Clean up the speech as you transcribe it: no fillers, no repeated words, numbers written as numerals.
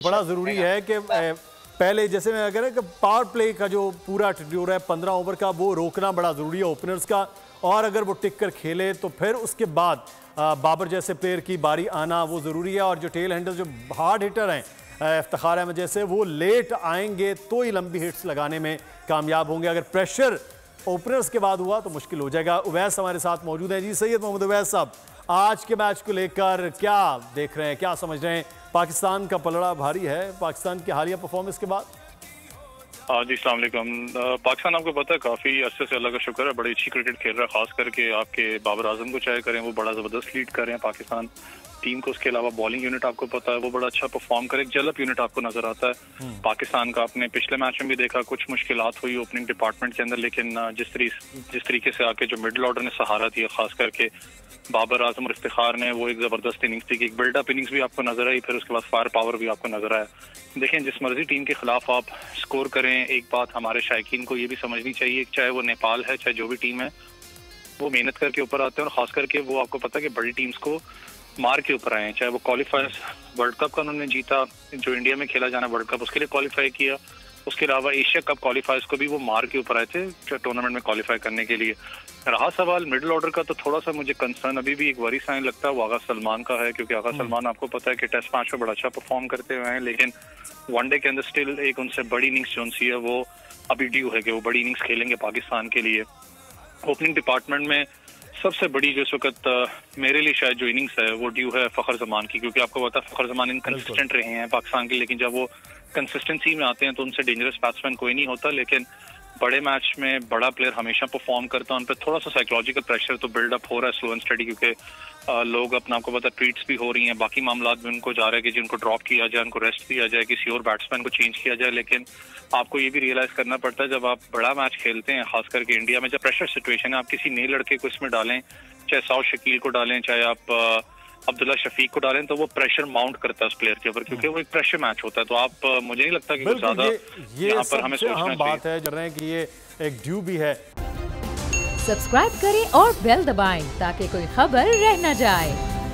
बड़ा ज़रूरी है कि पहले जैसे मैं कह रहा कि पावर प्ले का जो पूरा शेड्यूल है 15 ओवर का वो रोकना बड़ा ज़रूरी है ओपनर्स का, और अगर वो टिक कर खेले तो फिर उसके बाद बाबर जैसे प्लेयर की बारी आना वो ज़रूरी है। और जो टेल हैंडल जो हार्ड हिटर हैं इफ्तिखार अहमद जैसे, वो लेट आएंगे तो ही लंबी हिट्स लगाने में कामयाब होंगे। अगर प्रेशर ओपनर्स के बाद हुआ तो मुश्किल हो जाएगा। उवैस हमारे साथ मौजूद हैं। जी सैयद मोहम्मद उवैस साहब, आज के मैच को लेकर क्या देख रहे हैं, क्या समझ रहे हैं? पाकिस्तान का पलड़ा भारी है पाकिस्तान की हालिया परफॉर्मेंस के बाद। जी अस्सलाम वालेकुम। पाकिस्तान आपको पता है काफ़ी अरसे से अल्लाह का शुक्र है बड़ी अच्छी क्रिकेट खेल रहा है। खास करके आपके बाबर आजम को चाहे करें, वो बड़ा ज़बरदस्त लीड कर रहे हैं पाकिस्तान टीम को। उसके अलावा बॉलिंग यूनिट आपको पता है वो बड़ा अच्छा परफॉर्म करे। एक जलप यूनिट आपको नजर आता है पाकिस्तान का। आपने पिछले मैच में भी देखा कुछ मुश्किलात हुई ओपनिंग डिपार्टमेंट के अंदर, लेकिन जिस तरीके से आके जो मिडिल ऑर्डर ने सहारा दिया, खास करके बाबर आजम और इफ्तिखार ने, वो एक जबरदस्त इनिंग्स थी। एक बिल्डअप इनिंग्स भी आपको नजर आई, फिर उसके बाद फायर पावर भी आपको नजर आया। देखें, जिस मर्जी टीम के खिलाफ आप स्कोर करें, एक बात हमारे शायकीन को ये भी समझनी चाहिए, चाहे वो नेपाल है चाहे जो भी टीम है, वो मेहनत करके ऊपर आते हैं। और खास करके वो आपको पता है कि बड़ी टीम्स को मार के ऊपर आए हैं। चाहे वो क्वालिफायर्स वर्ल्ड कप का उन्होंने जीता, जो इंडिया में खेला जाना वर्ल्ड कप, उसके लिए क्वालिफाई किया। उसके अलावा एशिया कप क्वालिफायर्स को भी वो मार के ऊपर आए थे टूर्नामेंट में क्वालिफाई करने के लिए। रहा सवाल मिडिल ऑर्डर का, तो थोड़ा सा मुझे कंसर्न अभी भी एक वरी साइन लगता है वो आगा सलमान का है, क्योंकि आगा सलमान आपको पता है कि टेस्ट मैच में बड़ा अच्छा परफॉर्म करते हुए हैं, लेकिन वनडे के अंदर स्टिल एक उनसे बड़ी इनिंग्स जो सी है वो अभी ड्यू है कि वो बड़ी इनिंग्स खेलेंगे पाकिस्तान के लिए। ओपनिंग डिपार्टमेंट में सबसे बड़ी जो इस वक्त मेरे लिए शायद जो इनिंग्स है वो ड्यू है फखर जमान की, क्योंकि आपको पता है फखर जमान इनकंसिस्टेंट रहे हैं पाकिस्तान के, लेकिन जब वो कंसिस्टेंसी में आते हैं तो उनसे डेंजरस बैट्समैन कोई नहीं होता। लेकिन बड़े मैच में बड़ा प्लेयर हमेशा परफॉर्म करता है, उन पर थोड़ा सा साइकोलॉजिकल प्रेशर तो बिल्डअप हो रहा है स्लो एंड स्टडी, क्योंकि लोग अपना आपको पता ट्वीट्स भी हो रही हैं, बाकी मामला भी उनको जा रहा है कि जिनको ड्रॉप किया जाए, उनको रेस्ट दिया जाए, किसी और बैट्समैन को चेंज किया जाए। लेकिन आपको ये भी रियलाइज करना पड़ता है जब आप बड़ा मैच खेलते हैं, खास करके इंडिया में जब प्रेशर सिचुएशन है, आप किसी नए लड़के को इसमें डालें, चाहे साउथ शकील को डालें, चाहे आप अब्दुल्ला शफीक को डालें, तो वो प्रेशर माउंट करता है उस प्लेयर के ऊपर, क्योंकि वो एक प्रेशर मैच होता है। तो आप मुझे नहीं लगता कि ज्यादा यहाँ पर हमें सोचना चाहिए। बात है जर रहे हैं कि ये एक ड्यू भी है। सब्सक्राइब करें और बेल दबाएं ताकि कोई खबर रह न जाए।